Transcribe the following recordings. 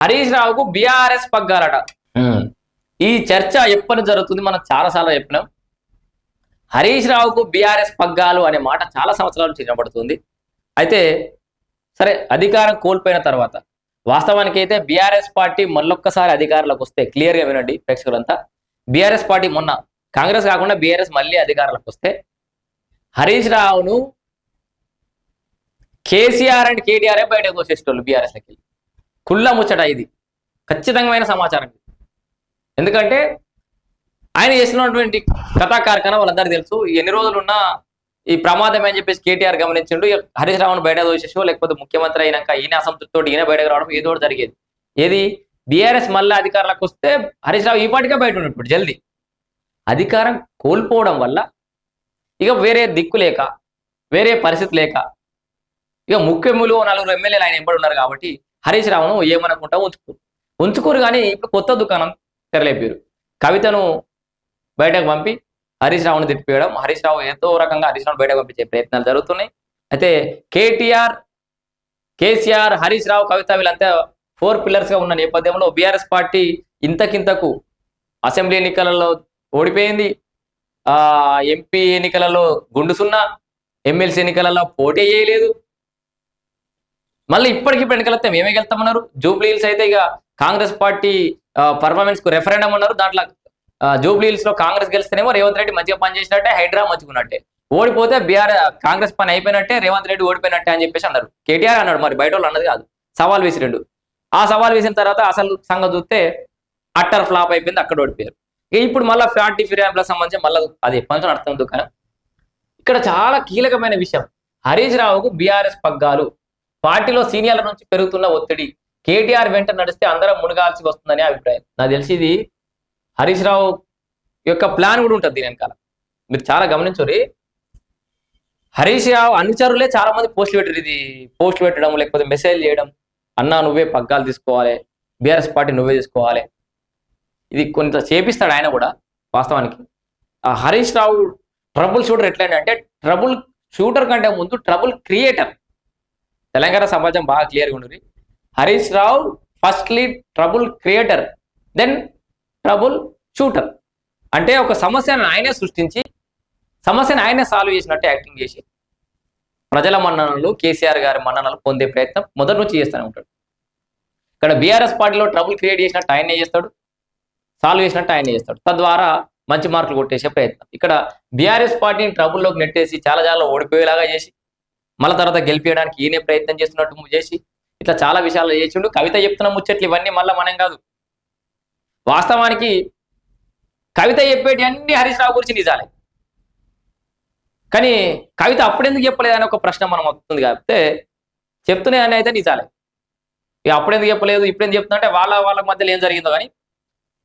హరీష్ రావుకు బీఆర్ఎస్ పగ్గాలట. ఈ చర్చ ఎప్పటి జరుగుతుంది, మనం చాలాసార్లు చెప్పినాం. హరీష్ రావుకు బీఆర్ఎస్ పగ్గాలు అనే మాట చాలా సంవత్సరాల నుంచి వినబడుతుంది. అయితే సరే, అధికారం కోల్పోయిన తర్వాత వాస్తవానికి అయితే బీఆర్ఎస్ పార్టీ మళ్ళొక్కసారి అధికారంలోకి వస్తే, క్లియర్గా వినండి ప్రేక్షకులంతా, బీఆర్ఎస్ పార్టీ మొన్న కాంగ్రెస్ కాకుండా బీఆర్ఎస్ మళ్ళీ అధికారంలోకి వస్తే హరీష్ రావును కేసీఆర్ అండ్ కేటీఆర్ బయటకు వచ్చేసేటోళ్ళు బీఆర్ఎస్లకి. కుళ్ళ ముచ్చట ఇది, ఖచ్చితమైన సమాచారం. ఎందుకంటే ఆయన చేసినటువంటి కథా కార్ఖాన వాళ్ళందరికీ తెలుసు. ఎన్ని రోజులున్నా ఈ ప్రమాదం అని చెప్పేసి కేటీఆర్ గమనించిండు. హరీష్ రావును బయట దోచేసో లేకపోతే ముఖ్యమంత్రి అయినాక ఈయన అసంతృప్తితో ఈయన బయటకు రావడం ఏదో జరిగేది. ఏది బీఆర్ఎస్ మళ్ళీ అధికారంలోకి వస్తే హరీష్ రావు ఈ పాటిగా బయట ఉన్నప్పుడు జల్దీ అధికారం కోల్పోవడం వల్ల ఇక వేరే దిక్కు లేక, వేరే పరిస్థితి లేక, ఇక ముఖ్యములు 4 ఎమ్మెల్యేలు ఆయన ఎంబడి ఉన్నారు కాబట్టి హరీష్ రావును ఏమనుకుంటా ఉంచుకోరు. కానీ ఇప్పుడు కొత్త దుకాణం తెరలేపారు. కవితను బయటకు పంపి హరీష్ రావును తిప్పివేయడం, హరీష్ రావు ఏదో రకంగా హరీష్ రావును బయటకు పంపించే ప్రయత్నాలు జరుగుతున్నాయి. అయితే కేటీఆర్, కేసీఆర్, హరీష్ రావు, కవిత వీళ్ళంతా 4 పిల్లర్స్ గా ఉన్న నేపథ్యంలో బీఆర్ఎస్ పార్టీ ఇంతకింతకు అసెంబ్లీ ఎన్నికలలో ఓడిపోయింది, ఎంపీ ఎన్నికలలో గుండు సున్నా, ఎమ్మెల్సీ ఎన్నికలలో పోటీ చేయలేదు. మళ్ళీ ఇప్పటికిప్పుడు ఎన్నికలు వస్తే మేమే వెళ్తామన్నారు. జూబ్లీ హిల్స్ అయితే ఇక కాంగ్రెస్ పార్టీ పర్ఫార్మెన్స్ కు రెఫరెండం అన్నారు. దాంట్లో జూబ్లీ హిల్స్ లో కాంగ్రెస్ గెలిస్తేనేమో రేవంత్ రెడ్డి మంచిగా పనిచేసినట్టే, హైడ్రా మంచుకున్నట్టే, ఓడిపోతే కాంగ్రెస్ పని అయిపోయినట్టే, రేవంత్ రెడ్డి ఓడిపోయినట్టే అని చెప్పేసి అన్నారు. కేటీఆర్ అన్నాడు, మరి బయట వాళ్ళు అన్నది కాదు, సవాల్ వేసిరెండు. ఆ సవాల్ వేసిన తర్వాత అసలు సంగతి చూస్తే అట్టర్ ఫ్లాప్ అయిపోయింది, అక్కడ ఓడిపోయారు. ఇప్పుడు మళ్ళీ 40 ఫిర్యాదులకు సంబంధించి మళ్ళీ అది ఎప్పటి నుంచి నడుస్తుంది కానీ ఇక్కడ చాలా కీలకమైన విషయం, హరీష్ రావుకు బీఆర్ఎస్ పగ్గాలు, పార్టీలో సీనియర్ల నుంచి పెరుగుతున్న ఒత్తిడి, కేటీఆర్ వెంట నడిస్తే అందరం మునగాల్సి వస్తుందని అభిప్రాయం. నాకు తెలిసి ఇది హరీష్ రావు యొక్క ప్లాన్ కూడా ఉంటుంది దీని వెనకాల. మీరు చాలా గమనించరు, హరీష్ రావు అనుచరులే చాలా మంది పోస్టులు పెట్టారు. ఇది పోస్టులు పెట్టడం లేకపోతే మెసేజ్ చేయడం, అన్నా నువ్వే పగ్గాలు తీసుకోవాలి, బీఆర్ఎస్ పార్టీ నువ్వే తీసుకోవాలి, ఇది కొంత చేపిస్తాడు ఆయన కూడా. వాస్తవానికి ఆ హరీష్ రావు ట్రబుల్ షూటర్ ఎట్లంటే, ట్రబుల్ షూటర్ కంటే ముందు ట్రబుల్ క్రియేటర్. తెలంగాణ సమాజం బాగా క్లియర్గా ఉండదు. Harish Rao firstly trouble creator, then trouble shooter. అంటే ఒక సమస్యను ఆయనే సృష్టించి సమస్యను ఆయనే సాల్వ్ చేసినట్టు యాక్టింగ్ చేసి ప్రజల మన్ననలు, కేసీఆర్ గారి మన్ననలు పొందే ప్రయత్నం మొదటి నుంచి చేస్తూనే ఉంటాడు. ఇక్కడ బీఆర్ఎస్ పార్టీలో ట్రబుల్ క్రియేట్ చేసినట్టు ఆయనే చేస్తాడు, సాల్వ్ చేసినట్టు ఆయనే చేస్తాడు, తద్వారా మంచి మార్కులు కొట్టేసే ప్రయత్నం. ఇక్కడ బీఆర్ఎస్ పార్టీని ట్రబుల్లోకి నెట్టేసి చాలా ఓడిపోయేలాగా చేసి మళ్ళీ తర్వాత గెలిపించడానికి ఈయనే ప్రయత్నం చేస్తున్నట్టు చేసి ఇట్లా చాలా విషయాలు చేసిండు. కవిత చెప్తున్న ముచ్చట్లు ఇవన్నీ మళ్ళీ మనం కాదు. వాస్తవానికి కవిత చెప్పేటి అన్ని హరీష్ రావు గురించి నిజాలే, కానీ కవిత అప్పుడెందుకు చెప్పలేదని ఒక ప్రశ్న మనం వస్తుంది. కాబట్టి చెప్తున్నాయి అని అయితే నిజాలే, ఇక అప్పుడెందుకు చెప్పలేదు ఇప్పుడెందుకు చెప్తున్నా వాళ్ళ మధ్యలో ఏం జరిగిందో కానీ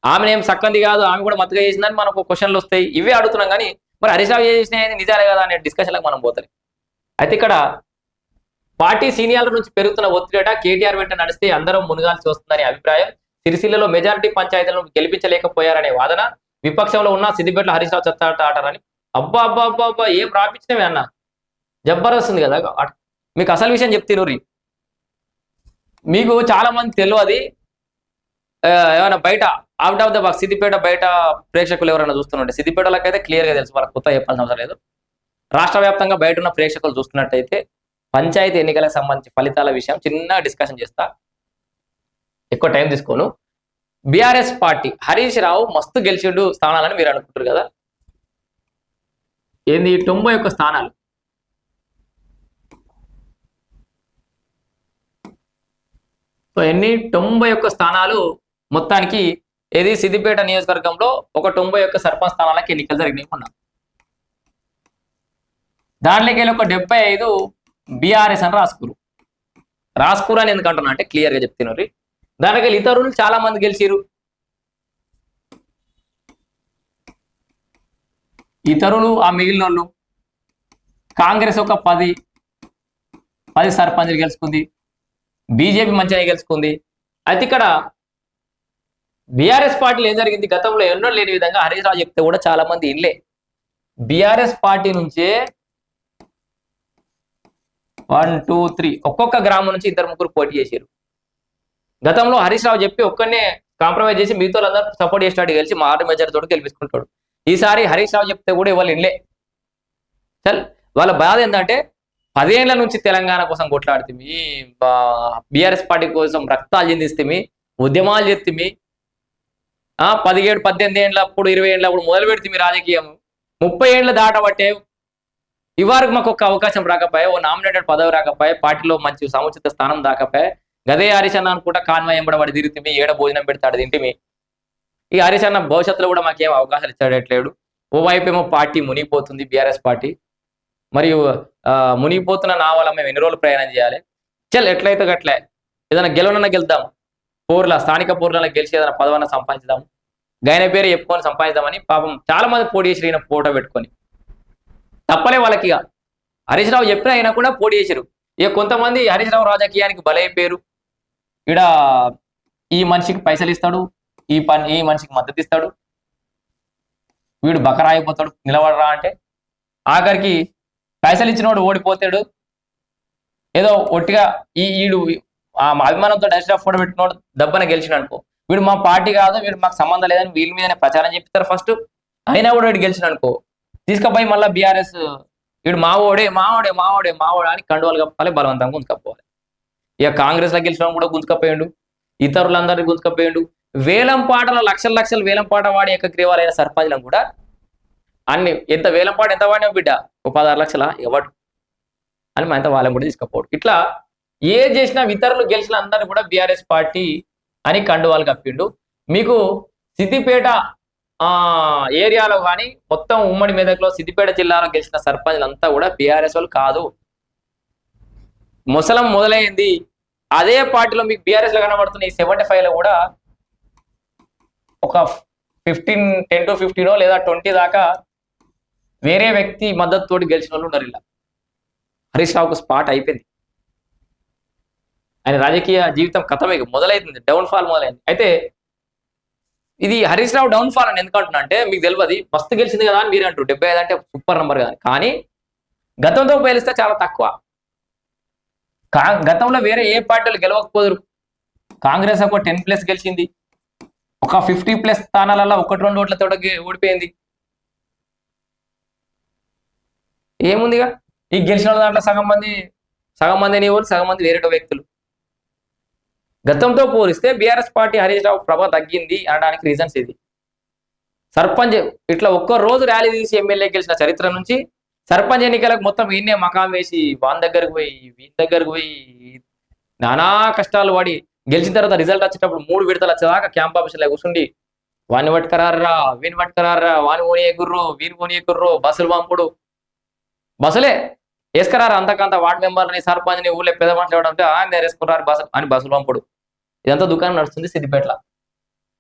ఆమెను ఏం సక్కంది కాదు, ఆమె కూడా మత్తుగా చేసిందని మనకు క్వశ్చన్లు వస్తాయి. ఇవే అడుగుతున్నాం కానీ మరి హరీష్ రావు చేసినాయి నిజాలే కదా అనే డిస్కషన్లకు మనం పోతాం. అయితే ఇక్కడ పార్టీ సీనియర్ల నుంచి పెరుగుతున్న ఒత్తిడిట, కేటీఆర్ వెంట నడిస్తే అందరం మునగాల్సి వస్తుందనే అభిప్రాయం, సిరిసిల్లలో మెజారిటీ పంచాయతీలను గెలిపించలేకపోయారనే వాదన, విపక్షంలో ఉన్న సిద్దిపేటలో హరీష్ రావు చెత్త ఆటారని. అబ్బా అబ్బా అబ్బా అబ్బా ఏం రాపించినవి అన్న, జబర్దస్తుంది కదా. మీకు అసలు విషయం చెప్తున్నారు, మీకు చాలా మంది తెలియదు. ఏమైనా బయట out of the box Siddipet బయట ప్రేక్షకులు ఎవరైనా చూస్తుంటే, సిద్దిపేటలకు అయితే క్లియర్గా తెలుసు, వాళ్ళకి కొత్త చెప్పాల్సిన అవసరం లేదు. రాష్ట్ర వ్యాప్తంగా బయట ఉన్న ప్రేక్షకులు చూస్తున్నట్టయితే పంచాయతీ ఎన్నికలకు సంబంధించి ఫలితాల విషయం చిన్న డిస్కషన్ చేస్తా, ఎక్కువ టైం తీసుకోను. బీఆర్ఎస్ పార్టీ హరీష్ రావు మస్తు గెలిచిండు స్థానాలని మీరు అనుకుంటారు కదా, ఏంది 91 స్థానాలు. సో ఎన్ని 91 స్థానాలు మొత్తానికి. ఏది సిద్దిపేట నియోజకవర్గంలో ఒక 91 సర్పంచ్ స్థానాలకి ఎన్నికలు జరిగినాయి మొన్న. దాంట్లోకి వెళ్ళి ఒక 75 బీఆర్ఎస్ అని రాసుకూరు అని ఎందుకంటున్నా అంటే క్లియర్గా చెప్తున్నారు. దానికి వెళ్ళి ఇతరులు చాలా మంది గెలిచిరు. ఇతరులు ఆ మిగిలిన వాళ్ళు కాంగ్రెస్ ఒక 10 సర్పంచ్లు గెలుచుకుంది, బీజేపీ మంచిగా గెలుచుకుంది. అయితే ఇక్కడ బీఆర్ఎస్ పార్టీలో ఏం జరిగింది, గతంలో ఎన్నో లేని విధంగా హరీష్ రావు చెప్తే కూడా చాలా మంది ఇల్లే బీఆర్ఎస్ పార్టీ నుంచే 1, 2, 3 ఒక్కొక్క గ్రామం నుంచి 2-3 పోటీ చేశారు. గతంలో హరీష్ రావు చెప్పి ఒక్కనే కాంప్రమైజ్ చేసి మిగతా వాళ్ళందరూ సపోర్ట్ చేసినట్టు గెలిచి మారు మెజారిటీ తోటి గెలిపించుకుంటాడు. ఈసారి హరీష్ రావు చెప్తే కూడా ఇవాళ ఇన్లే. చల్ వాళ్ళ బాధ ఏంటంటే 10 ఏళ్ల నుంచి తెలంగాణ కోసం కొట్లాడుతుంది, బీఆర్ఎస్ పార్టీ కోసం రక్తాలు చెందిస్తుంది, ఉద్యమాలు చేస్తుంది. 17, 18 ఏళ్ళప్పుడు 20 ఏళ్ళప్పుడు మొదలు పెడుతుంది రాజకీయం. 30 ఏళ్ళు దాటబట్టే ఇవరకు మాకు ఒక అవకాశం రాకపోయా, ఓ నామినేటెడ్ పదవి రాకపోయా, పార్టీలో మంచి సముచిత స్థానం దాకపోయా. గదే హరీష్ అన్న అనుకుంటా కాన్వాయ్ ఎంబడబడి తిరుగుతుంది, ఏడ భోజనం పెడతాడు తింటిమి. ఈ హరీష్ అన్న భవిష్యత్తులో కూడా మాకేం అవకాశాలు ఇచ్చాడట్లేడు. ఓవైపు ఏమో పార్టీ మునిగిపోతుంది, బీఆర్ఎస్ పార్టీ. మరియు మునిగిపోతున్న నావల మేము ఎన్ని రోజులు ప్రయాణం చేయాలి? చల్ ఎట్లయితే గట్లే ఏదైనా గెలవనన్నా గెలుద్దాం, స్థానిక పోర్లలో గెలిచి ఏదైనా పదవన్నా సంపాదించుదాం, గాయన పేరు చెప్పుకొని సంపాదిద్దామని పాపం చాలా మంది పోటీ చేసి ఈయన ఫోటో పెట్టుకొని. తప్పలే వాళ్ళకి. ఇక హరీష్ రావు చెప్పినా అయినా కూడా పోటీ చేశారు. ఇక కొంతమంది హరీష్ రావు రాజకీయానికి బలైపోయారు. ఈడ ఈ మనిషికి పైసలు ఇస్తాడు, ఈ మనిషికి మద్దతు ఇస్తాడు, వీడు బకరా అయిపోతాడు నిలబడరా అంటే. ఆఖరికి పైసలు ఇచ్చినోడు ఓడిపోతాడు, ఏదో ఒట్టిగా వీడు ఆ అభిమానంతో హరీష్ రావు ఫోటో పెట్టినోడు దెబ్బన గెలిచిన అనుకో, వీడు మా పార్టీ కాదు, వీడు మాకు సంబంధం లేదని వీళ్ళ మీదనే ప్రచారం చెప్తారు ఫస్ట్. అయినా కూడా వీడు గెలిచిన అనుకో, తీసుకుపోయి మళ్ళీ బీఆర్ఎస్ వీడు మావోడే మావోడే మావోడే మావోడే అని కండువాలు కప్పాలి, బలవంతంగా గుంజుకపోవాలి. ఇక కాంగ్రెస్ లో గెలిచిన కూడా గుంజుకపోయాడు, ఇతరులందరినీ గుంజుకపోయాడు. వేలం పాటల లక్షల వేలం పాట వాడి ఏకగ్రీవాలైన సర్పంచ్లను కూడా అన్ని ఎంత వేలం పాట ఎంత వాడినా బిడ్డ, ఒక 16 లక్షల ఎవడు అని మా ఎంత వాళ్ళని కూడా తీసుకపోవడు. ఇట్లా ఏ చేసినా ఇతరులు గెలిచిన అందరినీ కూడా బీఆర్ఎస్ పార్టీ అని కండువాలు కప్పిండు. మీకు సిద్దిపేట ఏరియాలో కానీ మొత్తం ఉమ్మడి మెదక్లో సిద్దిపేట జిల్లాలో గెలిచిన సర్పంచ్లంతా కూడా బీఆర్ఎస్ వాళ్ళు కాదు. ముసలం మొదలైంది అదే పార్టీలో మీకు బీఆర్ఎస్ లో కనబడుతున్న ఈ 75లో కూడా ఒక 10 to 15 లేదా 20 దాకా వేరే వ్యక్తి మద్దతు తోటి గెలిచిన వాళ్ళు ఉన్నారు. ఇలా హరీష్ రావుకు స్పాట్ అయిపోయింది, ఆయన రాజకీయ జీవితం కథమే మొదలైతుంది, డౌన్ ఫాల్ మొదలైంది. అయితే ఇది హరీష్ రావు డౌన్ ఫాల్ అని ఎందుకంటున్నా అంటే మీకు తెలియదు, మస్తు గెలిచింది కదా అని మీరు అంటారు, 75 అంటే సూపర్ నంబర్ కదా. కానీ గతంతో పోలిస్తే చాలా తక్కువ. గతంలో వేరే ఏ పార్టీలు గెలవకపోదురు, కాంగ్రెస్ ఒక 10+ గెలిచింది, ఒక 50+ స్థానాలలో 1-2 ఓట్లతో ఓడిపోయింది. ఏముందిగా ఈ గెలిచిన దాంట్లో సగం మంది నీవులు, సగం మంది వేరే వ్యక్తులు. గతంతో పోలిస్తే బీఆర్ఎస్ పార్టీ హరీష్ రావు ప్రభ తగ్గింది అనడానికి రీజన్స్ ఇది. సర్పంచ్ ఇట్లా ఒక్క రోజు ర్యాలీ తీసి ఎమ్మెల్యే గెలిచిన చరిత్ర నుంచి సర్పంచ్ ఎన్నికలకు మొత్తం ఈయనే మకాం వేసి వాని దగ్గరకు పోయి వీని దగ్గరకు పోయి నానా కష్టాలు పడి గెలిచిన తర్వాత రిజల్ట్ వచ్చేటప్పుడు 3 విడతలు వచ్చేదాకా క్యాంప్ ఆఫీసులో కూర్చుండి వాని పట్టుకరారా వీని పట్టుకరారా, వాని పోనీ ఎగుర్రో వీని పోనీ ఎగుర్రో, బస్సులు పంపుడు, బస్సులే వేసుకురారు అంతకంత వార్డు మెంబర్ని సర్పంచ్ని ఊళ్ళో పెద్ద మాట్లాడడం అంటే ఆయన వేసుకున్నారు బస్సు అని బస్సులు పంపుడు. ఇదంతా దుకాణం నడుస్తుంది సిద్దిపేటలో,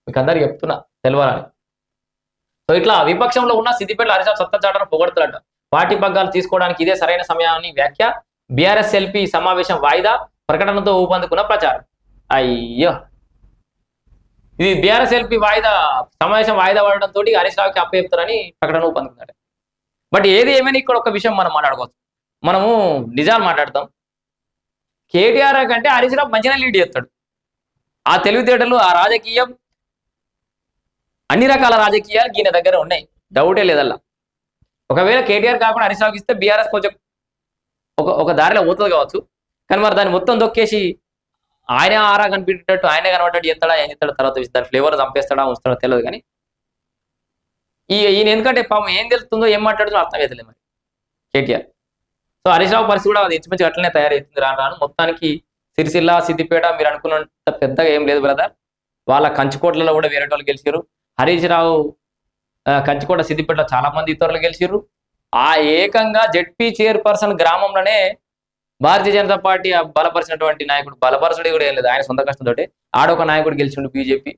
మీకు అందరికి చెప్తున్నా తెలవాలని. సో ఇట్లా విపక్షంలో ఉన్న సిద్దిపేటలో హరీష్ రావు సత్తా చాటను పొగడుతున్నట్ట. పార్టీ పగ్గాలు తీసుకోవడానికి ఇదే సరైన సమయాన్ని వ్యాఖ్య, బీఆర్ఎస్ ఎల్పీ సమావేశం వాయిదా, ప్రకటనతో ఊపందుకున్న ప్రచారం. అయ్యో, ఇది బీఆర్ఎస్ ఎల్పీ సమావేశం వాయిదా పడడంతో హరీష్ రావుకి అప్పచెప్తారని ప్రకటన ఊపందుకున్నాడు. బట్ ఏది ఏమైనా ఇక్కడ ఒక విషయం మనం మాట్లాడుకోవచ్చు, మనము నిజాలు మాట్లాడతాం. కేటీఆర్ కంటే హరీష్ రావు మంచిగా లీడ్ చేస్తాడు. ఆ తెలివితేటలు, ఆ రాజకీయం, అన్ని రకాల రాజకీయాలు ఈయన దగ్గర ఉన్నాయి, డౌటే లేదల్లా. ఒకవేళ కేటీఆర్ కాకుండా హరీష్ రావుకి ఇస్తే బీఆర్ఎస్ కొంచెం ఒక దారిలో పోతుంది కావచ్చు. కానీ మరి దాన్ని మొత్తం దొక్కేసి ఆయన ఆరా కనిపించేటట్టు ఆయనే కనబడ్డట్టు చేస్తాడా, ఏం చేస్తాడో తర్వాత దాని ఫ్లేవర్ చంపేస్తాడా ఉంచుతాడో తెలియదు. కానీ ఈయన ఎందుకంటే పాపం ఏం తెలుస్తుందో ఏం మాట్లాడుతుందో అర్థం అవుతలేదు మరి కేటీఆర్. సో హరీష్ రావు పరిస్థితి కూడా అది ఇంచుమించు అట్లనే తయారవుతుంది రాను. మొత్తానికి సిరిసిల్ల సిద్దిపేట మీరు అనుకున్నంత పెద్దగా ఏం లేదు బ్రదర్. వాళ్ళ కంచుకోట్లలో కూడా వేరే వాళ్ళు గెలిచారు. హరీష్ రావు కంచుకోట సిద్దిపేటలో చాలా మంది ఇతరులు గెలిచారు. ఆ ఏకంగా జెడ్పీ చైర్పర్సన్ గ్రామంలోనే భారతీయ జనతా పార్టీ బలపరిచినటువంటి నాయకుడు, బలపరచుడు కూడా ఏం లేదు, ఆయన సొంత కష్టంతో ఆడొక నాయకుడు గెలిచిండు బీజేపీ.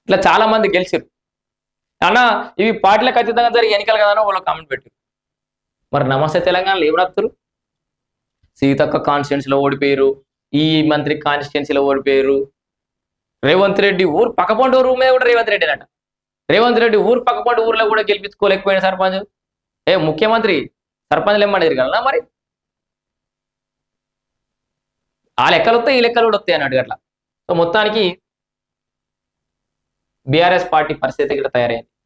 ఇట్లా చాలా మంది గెలిచారు అన్న. ఇవి పార్టీలకు ఖచ్చితంగా జరిగే ఎన్నికలు కదా వాళ్ళు కామెంట్ పెట్టారు. మరి నమస్తే తెలంగాణలో ఏం రాస్తారు? సీతక్క కాన్స్టిట్యున్సీలో ఓడిపోయారు, ఈ మంత్రి కాన్స్టిట్యున్సీలో ఓడిపోయారు. రేవంత్ రెడ్డి ఊరు పక్కపండు ఊరు మీద కూడా రేవంత్ రెడ్డి అన్నట. రేవంత్ రెడ్డి ఊరు పక్కపండు ఊర్లో కూడా గెలిపించుకోలేకపోయిన సర్పంచ్. ముఖ్యమంత్రి సర్పంచ్లు ఏమన్నా తిరగలనా మరి? ఆ లెక్కలు వస్తాయి, ఈ లెక్కలు కూడా వస్తాయి అన్నట్టు అట్లా. సో మొత్తానికి బీఆర్ఎస్ పార్టీ పరిస్థితి ఇక్కడ తయారైంది.